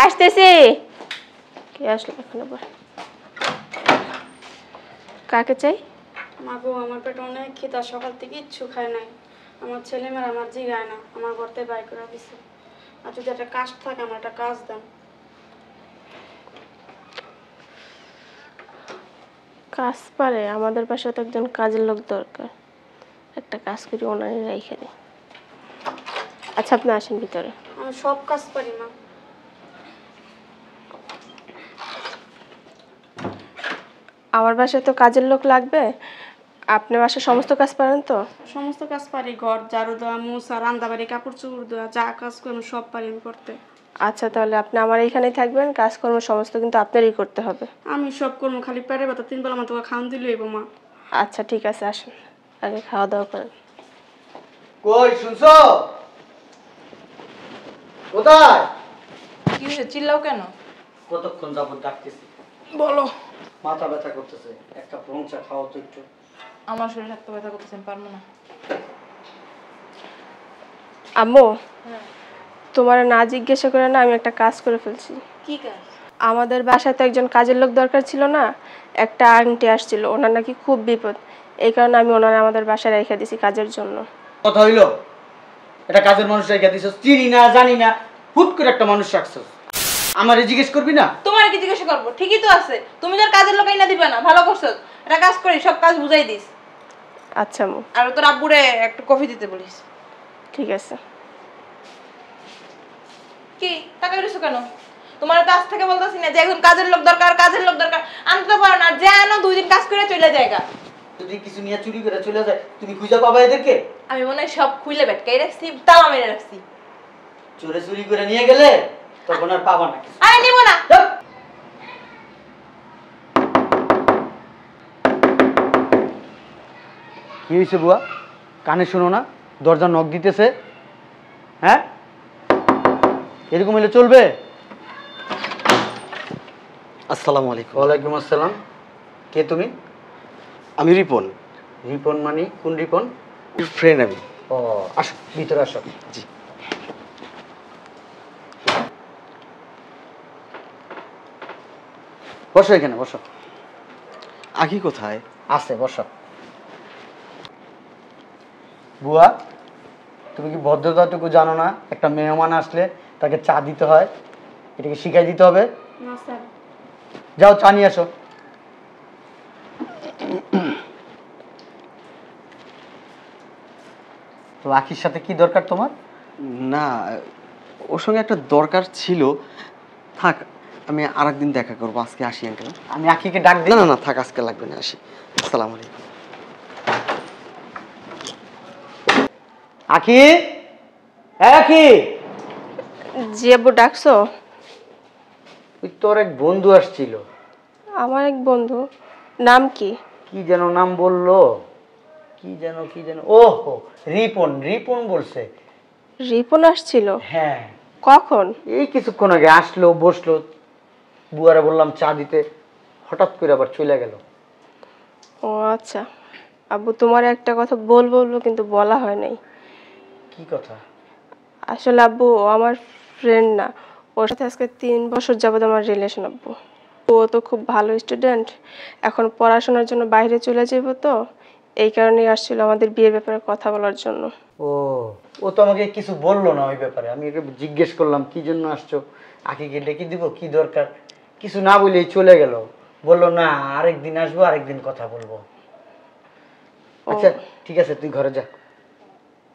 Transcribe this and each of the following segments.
আসতেছি। কে আসলো এখন আবার? কাকে চাই? মা গো, আমার পেটে অনেক খিদা, সকাল থেকে কিচ্ছু খায় নাই। আমার ছেলেমেয়েরা আমার জিগায় না, আমার ঘর থেকে বাই করে দিছে। আর যদি একটা কাজ থাকে আমার একটা কাজ দেন। কাজ পারে? আমাদের পাশে তো একজন কাজের লোক দরকার। একটা কাজ করি, ওনারই রাইখে দিই। আচ্ছা, আপনি আসেন ভিতরে। আমি সব কাজ পারি মা। আমার বাসায় তো কাজের লোক লাগবে। আপনার বাসায় সমস্ত কাজ পারেন তো? সমস্ত কাজ পারি, ঘর ঝাড়ু দেওয়া, মোছা, রান্না বাড়ি, কাপড় চোপড় দেওয়া, যা কাজ করি আমি সব পারি আমি করতে। আচ্ছা, তাহলে আপনি আমার এইখানেই থাকবেন। কাজকর্ম সমস্ত কিন্তু আপনারই করতে হবে। আমি সব করবো, খালি পেটে ব্যথা, 3 বেলা আমার তোকে খাওয়ান দিলে হইব মা। আচ্ছা ঠিক আছে, আসেন, আগে খাওয়া দাওয়া করেন। কই শুনছো? কোথায়? কি হয়েছে, চিল্লাও কেন? কতক্ষণ যাবত ডাকতেছি। বলো। মাথা ব্যথা করতেছে, একটা ব্রং চা খাও তো একটু। আমার শরীর হাত পা ব্যথা করতেছেন, পারবো না। আম্মু, হ্যাঁ। তোমার না জিজ্ঞাসা করে না আমি একটা কাজ করে ফেলছি। কি কাজ? আমাদের বাসায় তো একজন কাজের লোক দরকার ছিল না? একটা আন্টি আসছিল, ওনার নাকি খুব বিপদ। এই কারণে আমি ওনারা আমাদের বাসায় রেখে দিছি কাজের জন্য। কথা হইলো, এটা কাজের মানুষ রেখে দিছস, চিনি না জানি না, হুট করে একটা মানুষ রাখছস। আমারে জিজ্ঞেস করবি না? তোমার কি জিজ্ঞাসা করবো? ঠিকই তো আছে, তুমি যার কাজের লোক না দিবে না, ভালো করছো। এটা কাজ করি, সব কাজ বুঝাই দিস। আচ্ছা আম্মু, আর তোর আব্বুরে একটু কফি দিতে বলিস। ঠিক আছে। কি টাকা দিছো কেন? তোমার তো আজ থেকে বলতেছি না যে একজন কাজের লোক দরকার, কাজের লোক দরকার, আনতে পারো না, যে আনো 2 দিন কাজ করে চলে যায়গা। যদি কিছু নিয়ে চুরি করে চলে যায়, তুমি খুঁজে পাবা এদেরকে? আমি মনে হয় সব খুইলে বেটকাই রাখছি, তালা মেরে রাখছি। চোরে চুরি করে নিয়ে গেলে তখন আর পাবা না কিছু। আরে নিব না। কি হয়েছে বুয়া? কানে শোনো না? দরজা নক দিতেছে। হ্যাঁ, এরকম হলে চলবে? আসসালামু আলাইকুম। ওয়ালাইকুম আসসালাম। কে তুমি? আমি রিপন, রিপন মানি? কোন রিপন? ফ্রেন্ড আমি। ও, আসো ভিতরে আসো। জি। বসো এখানে, বসো। আখি কোথায়? আছে, বসো। বুয়া, তুমি কি ভদ্রতাটুকু জানো না? একটা মেহমান আসলে তাকে চা দিতে হয়, এটাকে শিখাই দিতে হবে। না স্যার। যাও চা নিয়ে আসো। তো আখির সাথে কি দরকার তোমার? না, ওর সঙ্গে একটা দরকার ছিল। থাক, আমি আরেকদিন দেখা করবো, আজকে আসি আঙ্কেল। আমি আখিকে ডাক দিই। না না না, থাক, আজকে লাগবে না, আসি। আসসালামু আলাইকুম। আখি, হ্যাঁ আখি। জি আব্বু, ডাকছো? ওই তোর এক বন্ধু আসছিল। আমার এক বন্ধু? নাম কি? কি যেন নাম বললো, কি যেন ওহো, রিপন, রিপন বলছে। রিপন আসছিল? হ্যাঁ, কখন? এই কিছুক্ষণ আগে আসলো, বসলো, বুয়ারা বললাম চা দিতে, হঠাৎ করে আবার চলে গেল। ও আচ্ছা আব্বু, তোমার একটা কথা বলবো কিন্তু বলা হয় নাই। কি কথা? আসলে আব্বু, ও আমার ফ্রেন্ড না, ওর সাথে আজকে 3 বছর যাবত আমার রিলেশন আব্বু। ও তো খুব ভালো স্টুডেন্ট, এখন পড়াশোনার জন্য বাইরে চলে যাবো, তো এই কারণেই আসছিল আমাদের বিয়ের ব্যাপারে কথা বলার জন্য। ও, ও তো আমাকে কিছু বললো না ওই ব্যাপারে। আমি একটু জিজ্ঞেস করলাম কি জন্য আসছো, আখিকে ডেকে দিব, কি দরকার, কিছু না বলেই চলে গেল। বললো না, আরেকদিন আসবো, আরেকদিন কথা বলবো। আচ্ছা ঠিক আছে, তুই ঘরে যা।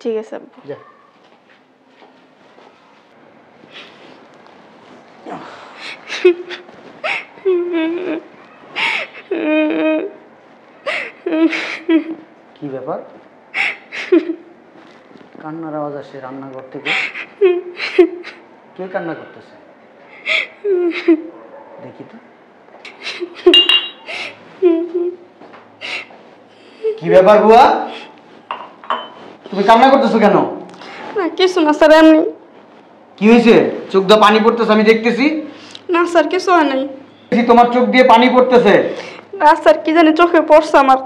ঠিক আছে আব্বু। যা। কি ব্যাপার? কান্নার আওয়াজ আসে রান্নাঘর থেকে। কে কান্না করতেছে? দেখি তো। কি ব্যাপার বুয়া, তুমি কান্না করতেছো কেন? না কিছু না স্যার, এমনি। কি হয়েছে? চোখ দিয়ে পানি পড়তেছে, আমি দেখতেছি। না স্যার, কিছু হয় নাই। তোমার চোখ দিয়ে পানি পড়তেছে। না স্যার, কি জানি চোখে পড়ছে আমার।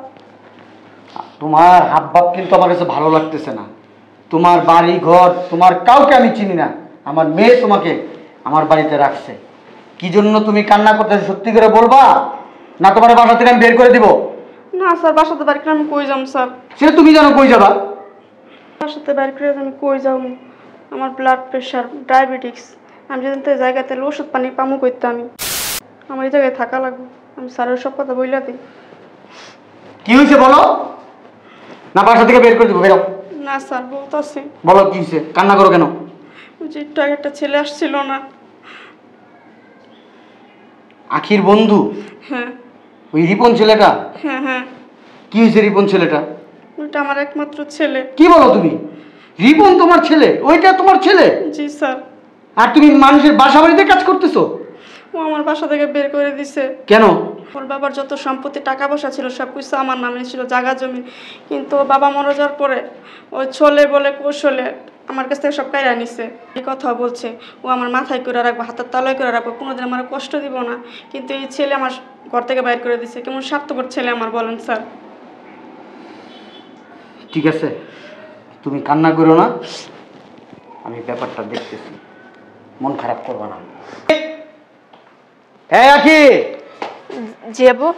তোমার হাব ভাব কিন্তু আমার কাছে ভালো লাগতেছে না। তোমার বাড়ি ঘর, তোমার কাউকে আমি চিনি না। আমার মেয়ে তোমাকে আমার বাড়িতে রাখছে। কি জন্য তুমি কান্না করতেছো সত্যি করে বলবা, না তোমার বাসা থেকে আমি বের করে দিব? না স্যার, বাসাতে বাড়ি করে আমি কই যাম স্যার? সেটা তুমি জানো, কই যাবা? বাসাতে বাড়ি করে আমি কই যাম? আমার ব্লাড প্রেশার, ডায়াবেটিক্স, আমি যেদিন তো জায়গাতে ওষুধ পানি পামু করতে আমি, আমার এই জায়গায় থাকা লাগবে। আমি স্যারের সব কথা বইলা দিই। কি হয়েছে বলো, না বাসা থেকে বের করে দিব? বেরো। না স্যার, বলতেছি। বলো কি হয়েছে, কান্না করো কেন? ওই যে একটু আগে একটা ছেলে আসছিল না? আখির বন্ধু? হ্যাঁ ওই রিপন ছেলেটা? হ্যাঁ হ্যাঁ, কি হয়েছে রিপন ছেলেটা? ওইটা আমার একমাত্র ছেলে। কি বলো তুমি? রিপন তোমার ছেলে? ওইটা তোমার ছেলে? জি স্যার। আর তুমি মানুষের বাসা বাড়িতে কাজ করতেছো? ও আমার বাসা থেকে বের করে দিছে। কেন? ওর বাবার যত সম্পত্তি টাকা পয়সা ছিল সব কিছু আমার নামে ছিল, জায়গা জমি। কিন্তু ওর বাবা মারা যাওয়ার পরে ওই ছোলে বলে কৌশলে আমার কাছ থেকে সব কাইরা নিছে। এই কথা বলছে ও আমার মাথায় করে রাখবো, হাতের তালয় করে রাখবো, কোনোদিন আমার কষ্ট দিব না। কিন্তু এই ছেলে আমার ঘর থেকে বাইর করে দিছে। কেমন স্বার্থপর ছেলে আমার, বলেন স্যার? ঠিক আছে, তুমি কান্না করো না, আমি ব্যাপারটা দেখতেছি, মন খারাপ করবা না। হ্যাঁ আখি। জি আব্বু।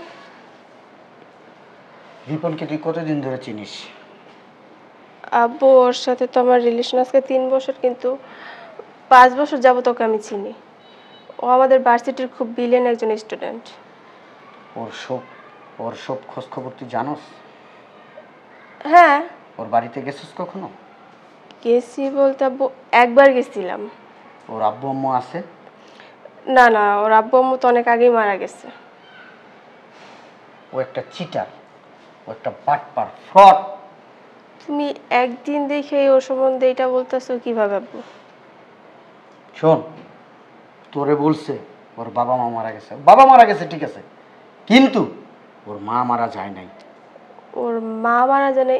রিপনকে তুই কতদিন ধরে চিনিস? আব্বু ওর সাথে তো আমার রিলেশন আজকে 3 বছর, কিন্তু 5 বছর যাবত ওকে আমি চিনি। ও আমাদের ভার্সিটির খুব ব্রিলিয়েন্ট একজন স্টুডেন্ট। ওর সব খোঁজ খবর তুই জানোস? হ্যাঁ ওর বাড়িতে গেছিস কখনো? গেছি বলতে আব্বু একবার গেছিলাম। ওর আব্বু আম্মু আছে? না না, ওর আব্বু আম্মু তো অনেক আগেই মারা গেছে। ও একটা চিটার, ও একটা বাটপার, ফ্রড। তুমি একদিন দেখে ওর সম্বন্ধে এটা বলতেছো কিভাবে আব্বু? শোন, তোরে বলছে ওর বাবা মা মারা গেছে। বাবা মারা গেছে ঠিক আছে, কিন্তু ওর মা মারা যায় নাই। ওর মা মারা জানে?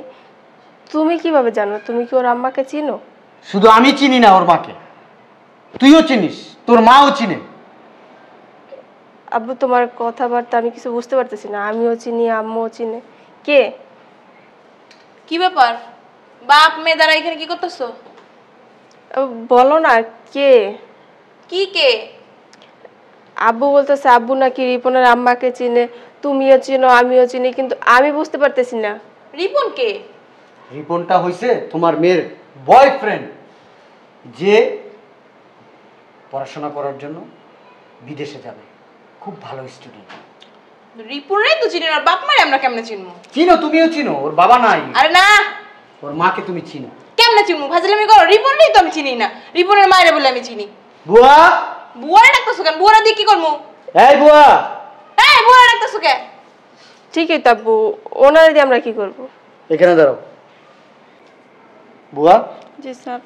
তুমি কিভাবে জানো? তুমি কি ওর আম্মাকে চিনো? শুধু আমি চিনি না ওর মাকে, তুইও চিনিস, তোর মাও চিনে। আব্বু তোমার কথাবার্তা আমি কিছু বুঝতে পারতেছি না। আমিও চিনি, আম্মুও চিনে। কে? কি ব্যাপার? বাপ মেয়ে দ্বারা এখানে কি করতেছো? বলো না কে? কি কে? আব্বু বলতেছে আব্বু নাকি রিপনের আম্মাকে চিনে, তুমিও চিনো আমিও চিনি, কিন্তু আমি বুঝতে পারতেছি না। রিপন কে? রিপনটা হইছে তোমার মেয়ের বয়ফ্রেন্ড, যে পড়াশোনা করার জন্য বিদেশে যাবে, খুব ভালো স্টুডেন্ট। রিপনরাই তো চিনি না, বাপ মারে আমরা কেমনে চিনবো? চিনো, তুমিও চিনো, ওর বাবা নাই। আরে না, ওর মাকে তুমি চিনো। কেমনে চিনবো? ফাজলামি করো। রিপনরাই তো আমি চিনি না, রিপনের মায়েরা বলে আমি চিনি। বুয়া, বুয়ারে ডাকতেছো কেন? বুয়ারা দিয়ে কি করবো? এই বুয়া। এই বুয়ারা ডাকতেছো কেন? ঠিকই তো আব্বু, ওনারে দিয়ে আমরা কি করব? এখানে দাঁড়াও। বুয়া, জি স্যার।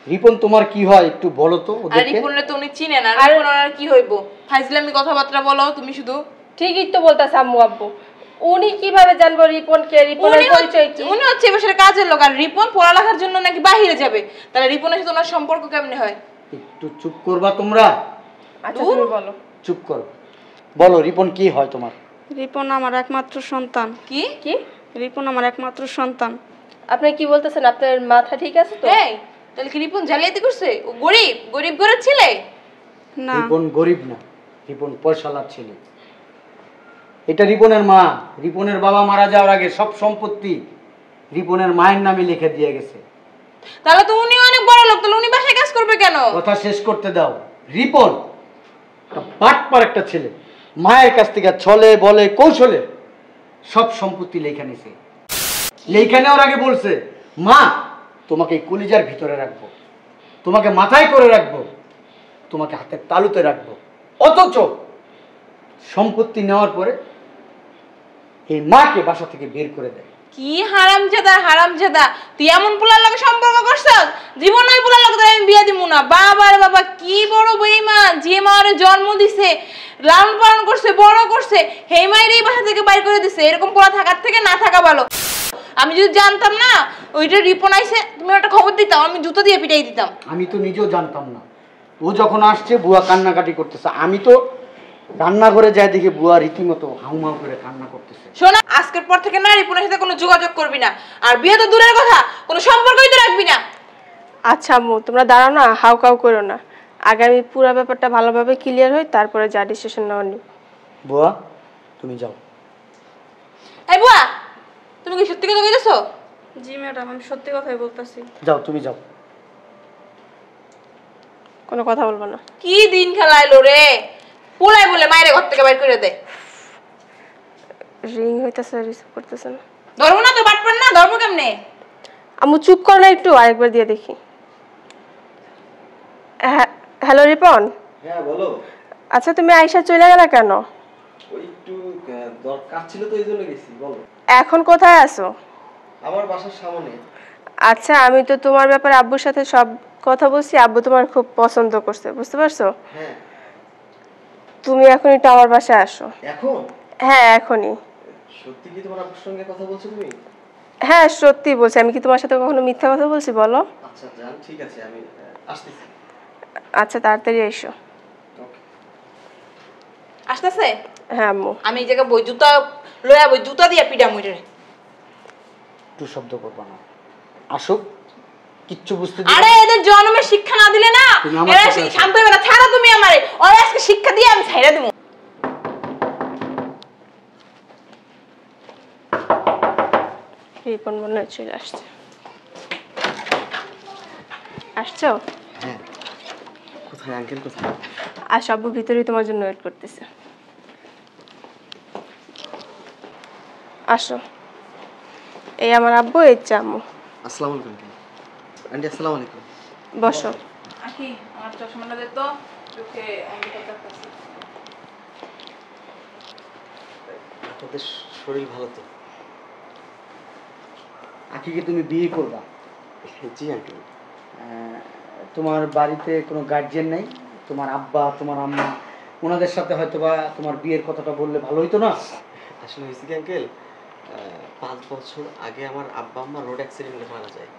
রিপন তোমার কি হয় একটু বলো তো আর ওদেরকে। রিপনরে তো উনি চিনে না, রিপন আর কি হইবো? ফাজলামি কথাবার্তা বলো তুমি শুধু। ঠিকই তো বলতাছে আম্মু আব্বু। উনি কিভাবে জানবো রিপনকে? রিপনের পরিচয় কি? উনি হচ্ছে এবার কাজের লোক, আর রিপন পড়ালেখার জন্য নাকি বাহিরে যাবে। তাহলে রিপনের সাথে ওনার সম্পর্ক কেমনে হয়? একটু চুপ করবা তোমরা? আচ্ছা তুমি বলো। চুপ করো, বলো রিপন কি হয় তোমার? রিপন আমার একমাত্র সন্তান। কি কি? রিপন আমার একমাত্র সন্তান। আপনি কি বলতেছেন? আপনার মাথা ঠিক আছে তো? এই তাহলে কি রিপন জালিয়াতি করছে? ও গরিব, গরিব ঘরের ছেলে? না, রিপন গরিব না, রিপন পয়সালার ছেলে। এটা রিপনের মা। রিপনের বাবা মারা যাওয়ার আগে সব সম্পত্তি রিপনের মায়ের নামে লিখে দিয়ে গেছে। তাহলে তো উনি অনেক বড় লোক, তাহলে উনি বাসায় কাজ করবে কেন? কথা শেষ করতে দাও। রিপন একটা বাটপার একটা ছেলে, মায়ের কাছ থেকে ছলে বলে কৌশলে সব সম্পত্তি লেখা নিছে। লেখা নেওয়ার আগে বলছে, মা তোমাকে এই কলিজার ভিতরে রাখবো, তোমাকে মাথায় করে রাখবো, তোমাকে হাতের তালুতে রাখবো। অথচ সম্পত্তি নেওয়ার পরে এই মাকে বাসা থেকে বের করে দেয়। কি হারামজাদা, হারামজাদা! তুই এমন পোলার লগে সম্পর্ক করছস, জীবন ওই পোলার লগে আমি বিয়া দিব না। বাবার বাবা কি বড় বেঈমান! যে মারে জন্ম দিছে, লালন পালন করছে, বড় করছে, সেই মায়ের এই বাসা থেকে বাইর করে দিছে। এরকম পোলা থাকার থেকে না থাকা ভালো। আমি যদি জানতাম না ওইটা রিপন আইছে, তুমি একটা খবর দিতাম, আমি জুতো দিয়ে পিটাই দিতাম। আমি তো নিজেও জানতাম না। ও যখন আসছে বুয়া কান্নাকাটি করতেছে, আমি তো রান্নাঘরে যাই দেখি বুয়া রীতিমতো হাউমাউ করে কান্না করতেছে। শোনা, আজকের পর থেকে না রিপনের সাথে কোনো যোগাযোগ করবি না, আর বিয়ে তো দূরের কথা, কোনো সম্পর্কই তো রাখবি না। আচ্ছা আম্মু তোমরা দাঁড়াও না, হাউ কাউ করো না। আগে আমি পুরো ব্যাপারটা ভালোভাবে ক্লিয়ার হই, তারপরে যা ডিসিশন নেওয়া নিব। বুয়া তুমি যাও। এই বুয়া, তুমি কি সত্যি কথা কইতেছো? জি ম্যাডাম, আমি সত্যি কথাই বলতেছি। যাও তুমি যাও। কোনো কথা বলবো না। কি দিন খেলাইলো রে, পোলাই বলে মায়ের ঘর থেকে বাইর করে দে। রিং হইতেছে, রিসিভ করতেছে না। ধর্ম না তো বাটপার না, ধর্ম কেমনে? আম্মু চুপ করো না একটু, আরেকবার দিয়ে দেখি। হ্যালো রিপন। হ্যাঁ বলো। আচ্ছা তুমি আয়শা চলে গেলে কেন? ওই একটু দরকার ছিল তো এই জন্য গেছি। বলো। এখন কোথায় আছো? আমার বাসার সামনে। আচ্ছা আমি তো তোমার ব্যাপারে আব্বুর সাথে সব কথা বলছি, আব্বু তোমার খুব পছন্দ করছে, বুঝতে পারছো? হ্যাঁ। তুমি এখন একটু আমার বাসায় আসো। এখন? হ্যাঁ এখনই। সত্যি কি তোমার আব্বুর সঙ্গে কথা বলছো তুমি? হ্যাঁ সত্যি বলছি, আমি কি তোমার সাথে কখনো মিথ্যা কথা বলছি বলো? আচ্ছা জান, ঠিক আছে, আমি আসতেছি। আচ্ছা তাড়াতাড়ি এসো। ওকে। আসতেছে? হ্যাঁ আম্মু। আমি এই জায়গায় বই জুতা লয়া বই জুতা দিয়া পিডা মুইরে। একটু শব্দ করবা না, আসুক, কিচ্ছু বুঝতে দিবে আরে এদের জন্মের শিক্ষা না দিলে না, তুমি আমার এরা সাথে আসো। শান্ত হবে না। ছাড়ো তুমি আমারে, ওরা আজকে শিক্ষা দিয়ে আমি ছাইড়া দেবো। রিপন মনে হয় চলে আসছে। আসছো? হ্যাঁ। কোথায় আঙ্কেল, কোথায়? আর সব ভিতরেই তোমার জন্য ওয়েট করতেছে। আসো। এই আমার আব্বু, এই হচ্ছে আম্মু। আসসালামু আলাইকুম আঙ্কেল। আন্টি আসসালামু আলাইকুম। বসো। আকি আমার চশমাটা দে তো, চোখে অন্ধকার লাগতেছে। আপনাদের শরীর ভালো তো? আখিকে তুমি বিয়ে করবা? জি আঙ্কেল। তোমার বাড়িতে কোনো গার্জিয়ান নেই? তোমার আব্বা, তোমার আম্মা, ওনাদের সাথে হয়তোবা তোমার বিয়ের কথাটা বললে ভালো হইতো না? আসলে হয়েছে কি আঙ্কেল, 5 বছর আগে আমার আব্বা আম্মা রোড অ্যাক্সিডেন্টে মারা যায়।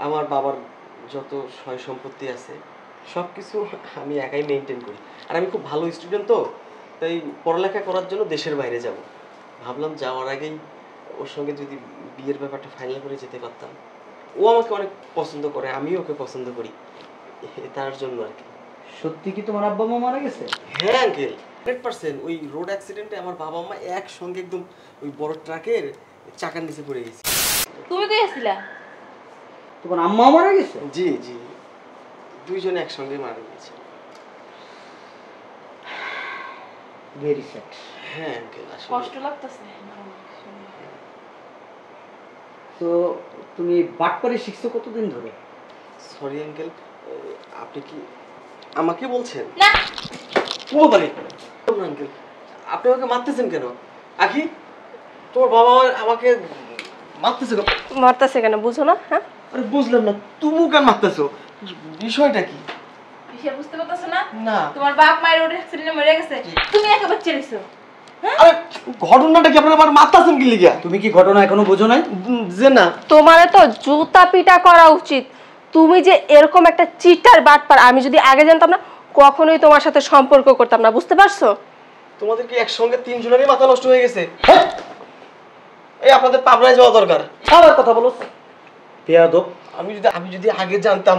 আমার বাবার যত সয় সম্পত্তি আছে সব কিছু আমি একাই মেনটেন করি। আর আমি খুব ভালো স্টুডেন্ট তো, তাই পড়ালেখা করার জন্য দেশের বাইরে যাব। ভাবলাম যাওয়ার আগেই ওর সঙ্গে যদি বিয়ের ব্যাপারটা ফাইনাল করে যেতে পারতাম। ও আমাকে অনেক পছন্দ করে, আমিও ওকে পছন্দ করি, তার জন্য আর কি। সত্যি কি তোমার আব্বা মা মারা গেছে? হ্যাঁ আঙ্কেল, 100%। ওই রোড অ্যাক্সিডেন্টে আমার বাবা মা একসঙ্গে একদম ওই বড় ট্রাকের চাকার নিচে পড়ে গেছে। তুমি কই আসছিলা? তোমার আম্মা মারা গেছে? জি জি, দুইজনে একসঙ্গে মারা গেছে। Very sad. হ্যাঁ আঙ্কেল, আসলে কষ্ট লাগতেছে। তো তুমি বাটপারি শিখছো কতদিন ধরে? সরি আঙ্কেল, আপনি কি আমাকে বলছেন? না ও বাড়ি আঙ্কেল, আপনি আমাকে মারতেছেন কেন? আখি, তোমার বাবা আমাকে মারতেছে কেন? মারতাছে কেন বুঝো না? হ্যাঁ আরে বুঝলাম না, তুমি কেন মারতেছো? বিষয়টা কি? বিষয় বুঝতে পারতেছ না? না। তোমার বাপ মায়ের রোড অ্যাক্সিডেন্টে মরে গেছে, তুমি একা বাচ্চা রইছো। আরে ঘটনাটা কি আপনারা আবার মারতেছেন কি লিগা? তুমি কি ঘটনা এখনো বোঝো নাই? যে না, তোমারে তো জুতা পিটা করা উচিত। তুমি যে এরকম একটা চিটার বাটপার, আমি যদি আগে জানতাম না কখনোই তোমার সাথে সম্পর্ক করতাম না, বুঝতে পারছো? তোমাদের কি একসঙ্গে 3 জনেরই মাথা নষ্ট হয়ে গেছে? এই আপনাদের পাবনায় যাওয়া দরকার। আবার কথা বলো বেয়াদব। আমি যদি আগে জানতাম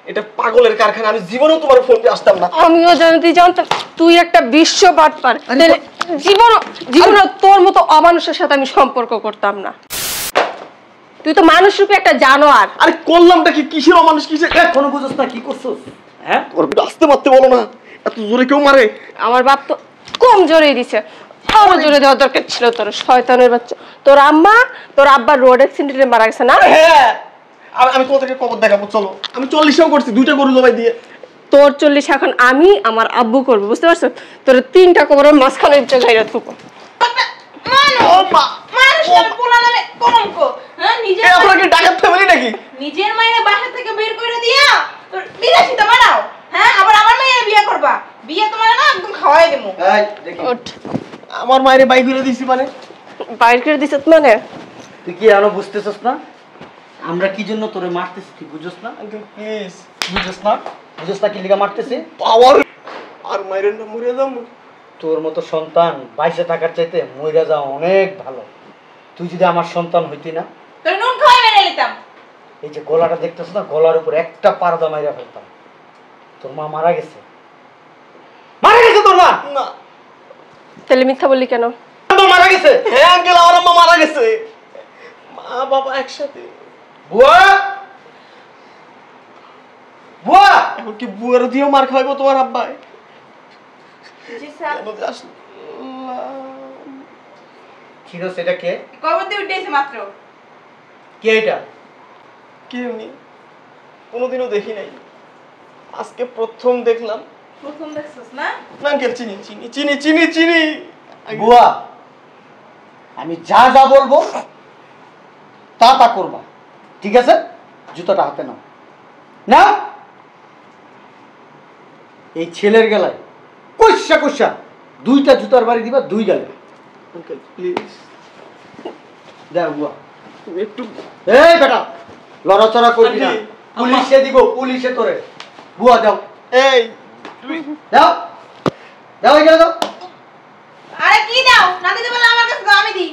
এটা পাগলের কারখানা, আমি জীবনেও তোমার ফোনতে আসতাম না। আমিও যদি জানতাম তুই একটা বিশ্ব বাটপার, তাহলে জীবনও তোর মতো অমানুষের সাথে আমি সম্পর্ক করতাম না। তুই তো মানুষ রূপে একটা জানোয়ার। আরে করলামটা কি? কিসের অমানুষ, কিসের? এখনো বুঝোস না কি করছোস? হ্যাঁ ওর আসতে মারতে বলো না, এত জোরে কেউ মারে? আমার বাপ তো কম জোরে দিছে, আরো জোরে দেওয়ার দরকার ছিল। তোর শয়তানের বাচ্চা, তোর আম্মা তোর আব্বা রোড অ্যাক্সিডেন্টে মারা গেছে না? হ্যাঁ, আমি তোমাদেরকে কবর দেখাবো, চলো। আমি 40ও করছি, 2টা গরু জবাই দিয়ে। তোর 40 এখন আমি আমার আব্বু করবো, বুঝতে পারছো? তোর 3টা কবরের মাঝখানে জায়গা থুকো। নিজের মায়ের বাসা থেকে বের করে দিয়া তোর বিলাসিতা বানাও। হ্যাঁ, আবার আমার মায়ের বিয়ে করবা? বিয়ে তোমার না একদম খাওয়াই দেবো। এই দেখি ওঠ, আমার মায়ের বাইক করে দিছি মানে? বাইর করে দিছত মানে? তুই কি এখনো বুঝতেছস না আমরা কি জন্য তোরে মারতেছি? তুই বুঝছস না? আঙ্কেল প্লিজ, বুঝছস না? বুঝছস না কি লিগা মারতেছি? পাওয়ার আর মায়ের না মরে যাও। তোর মতো সন্তান বাইসে থাকার চাইতে মইরা যাওয়া অনেক ভালো। তুই যদি আমার সন্তান হইতি না, তোর নুন খাওয়াই মেনে নিতাম। এই যে গলাটা দেখতেছ না, গলার উপর একটা পারদা মাইরা ফেলতাম। তোর মা মারা গেছে, মারা গেছে তোর মা। না তাহলে মিথ্যা বললি কেন? মা মারা গেছে। হ্যাঁ আঙ্কেল, আমার আম্মা মারা গেছে, মা বাবা একসাথে। বুয়া, বুয়া, এখন কি বুয়ার দিয়েও মার খাওয়াইবো তোমার আব্বাই? জি স্যার। কেন যে আসলো? ফিরোজ এটা কে? কবে থেকে উঠেছে মাত্র? কে এটা? কে উনি? কোনোদিনও দেখি নাই, আজকে প্রথম দেখলাম। প্রথম দেখছস না? না আঙ্কেল, চিনি চিনি চিনি চিনি চিনি। বুয়া, আমি যা যা বলবো তা তা করবা, ঠিক আছে? জুতাটা হাতে নাও। না, এই ছেলের গেলায় কইসা কইসা 2টা জুতার বাড়ি দিবা 2 গালে। আঙ্কেল প্লিজ, দেখ বুয়া, তুমি একটু। এই বেটা লড়াচড়া করবি না, আন্টি, পুলিশে দিব, পুলিশে তোরে। বুয়া দাও, এই তুমি দাও দাও, এখানে দাও। আরে কি দাও? না দিতে বলে আমার কাছে দাও, আমি দিই।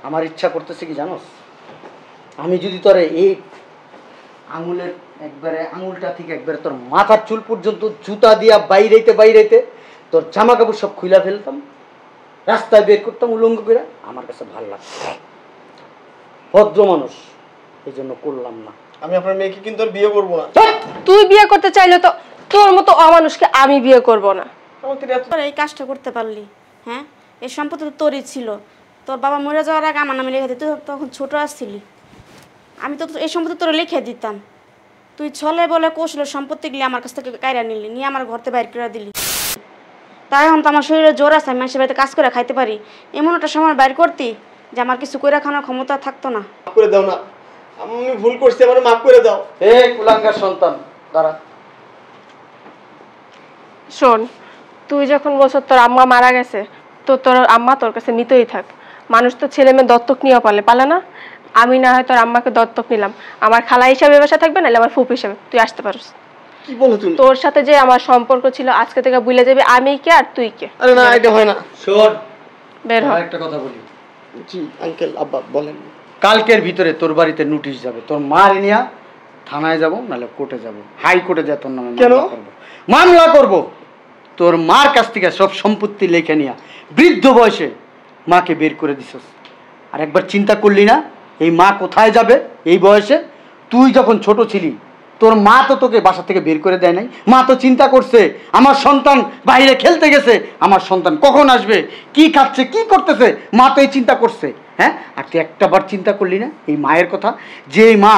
আমার ইচ্ছা করতেছে কি জানোস, আমি যদি তোরে এই আঙুলের একবারে আঙুলটা থেকে একবারে তোর মাথার চুল পর্যন্ত জুতা দিয়া বাইরেতে বাইরেতে তোর জামা কাপড় সব খুইলা ফেলতাম, রাস্তায় বের করতাম উলঙ্গ করে, আমার কাছে ভালো লাগতো। ভদ্র মানুষ, এই জন্য করলাম না। আমি আপনার মেয়েকে কিন্তু আর বিয়ে করবো না। তুই বিয়ে করতে চাইলে তো তোর মতো অমানুষকে আমি বিয়ে করব না। আমাকে এত তোরা এই কাজটা করতে পারলি? হ্যাঁ, এই সম্পত্তি তো তোরই ছিল। তোর বাবা মরে যাওয়ার আগে আমার নামে লিখে দিত, তুই তখন ছোট আসছিলি। আমি তো এই সম্পত্তি তোরা লিখে দিতাম, তুই ছলে বলে কৌশলে সম্পত্তিগুলি আমার কাছ থেকে কায়রা নিলি, নিয়ে আমার ঘরতে বাইর করে দিলি। তাই এখন তো আমার শরীরে জোর আছে, আমি মানুষের বাড়িতে কাজ করে খাইতে পারি। এমন একটা সময় বাইর করতি যে আমার কিছু করে খাওয়ার ক্ষমতা থাকতো না। মাফ করে দাও না, আমি ভুল করছি, আমার মাফ করে দাও। এ কুলাঙ্গার সন্তান, দাঁড়া। শোন, তুই যখন বলছো তোর আম্মা মারা গেছে, তো তোর আম্মা তোর কাছে মৃতই থাক। মানুষ তো ছেলে মেয়ে দত্তক নিয়ে পালে না? আমি না হয় তোর আম্মাকে দত্তক নিলাম, আমার খালা হিসাবে বাসা থাকবে, নাহলে আমার ফুপ হিসাবে তুই আসতে পারিস। কি বলো তুমি? তোর সাথে যে আমার সম্পর্ক ছিল আজকে থেকে ভুলে যাবে, আমি কে আর তুই কে। আরে না, এটা হয় না। শোন, বের হ। একটা কথা বলি, জি আঙ্কেল, আব্বা বলেন। কালকের ভিতরে তোর বাড়িতে নোটিশ যাবে, তোর মার নিয়া থানায় যাব, নাহলে কোর্টে যাব, হাইকোর্টে যা তোর নামে কেন? মামলা করব। তোর মার কাছ থেকে সব সম্পত্তি লেখে নিয়া বৃদ্ধ বয়সে মাকে বের করে দিছস। আর একবার চিন্তা করলি না এই মা কোথায় যাবে এই বয়সে? তুই যখন ছোট ছিলি তোর মা তো তোকে বাসা থেকে বের করে দেয় নাই। মা তো চিন্তা করছে আমার সন্তান বাইরে খেলতে গেছে, আমার সন্তান কখন আসবে, কি খাচ্ছে, কি করতেছে, মা তো এই চিন্তা করছে। হ্যাঁ, আর তুই একটাবার চিন্তা করলি না এই মায়ের কথা, যে এই মা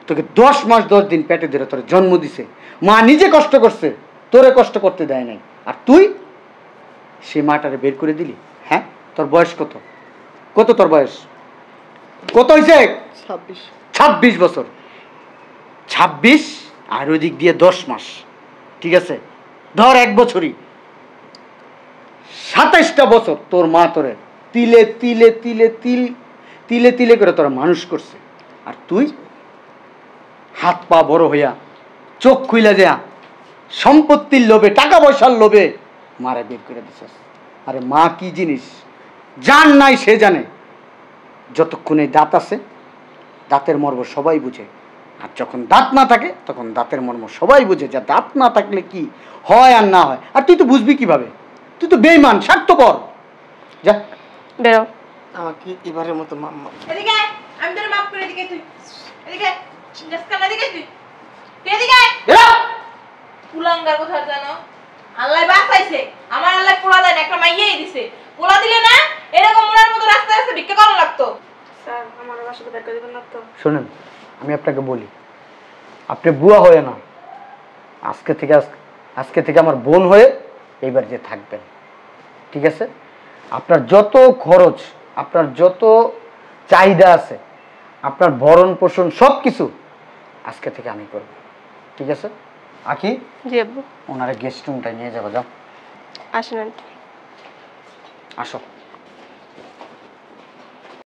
তোকে 10 মাস 10 দিন পেটে ধরে তোর জন্ম দিছে, মা নিজে কষ্ট করছে, তোরে কষ্ট করতে দেয় নাই, আর তুই সে মাটারে বের করে দিলি। হ্যাঁ, তোর বয়স কত? কত তোর বয়স কত হয়েছে? 26। 26 বছর। 26 আর ওই দিক দিয়ে 10 মাস, ঠিক আছে, ধর 1 বছরই, 27টা বছর তোর মা তোরে তিলে তিলে তিলে তিলে তিলে করে তোরা মানুষ করছে। আর তুই হাত পা বড় হইয়া চোখ খুইলা দেয়া সম্পত্তির লোভে, টাকা পয়সার লোভে মারা বের করে দিছিস। আরে মা কি জিনিস জান নাই সে জানে। যতক্ষণে দাঁত আছে দাঁতের মর্ম সবাই বুঝে, আর যখন দাঁত না থাকে তখন দাঁতের মর্ম সবাই বুঝে, যে দাঁত না থাকলে কি হয় আর না হয়। আর তুই তো বুঝবি কিভাবে? তুই তো বেঈমান, স্বার্থপর। যা বেরো। আমাকে এবারের মতো মাম্মা। এদিকে আয়, আমি তোর মাফ করে দিকে তুই। এদিকে আয়, জাস্কাল এদিকে তুই। তুই এদিকে আয়। বেরো। কুলাঙ্গার কথা জানো? আল্লাহ বাঁচাইছে, আমার আল্লাহ পোলা দেয় না, একটা মাইয়াই দিছে। পোলা দিলে না এরকম মনের মতো রাস্তায় রাস্তায় ভিক্ষা করা লাগতো। স্যার, আমার বাসাতে বাইর করে দেবেন না তো? শোনেন, আমি আপনাকে বলি, আপনি বুয়া হয়ে না, আজকে থেকে আমার বোন হয়ে এইবার যে থাকবেন, ঠিক আছে? আপনার যত খরচ, আপনার যত চাহিদা আছে, আপনার ভরণ পোষণ সব কিছু আজকে থেকে আমি করব, ঠিক আছে? আখি, জি আব্বু। ওনারা গেস্ট রুমটায় নিয়ে যাবো, যাও। আসেন আন্টি। আসো।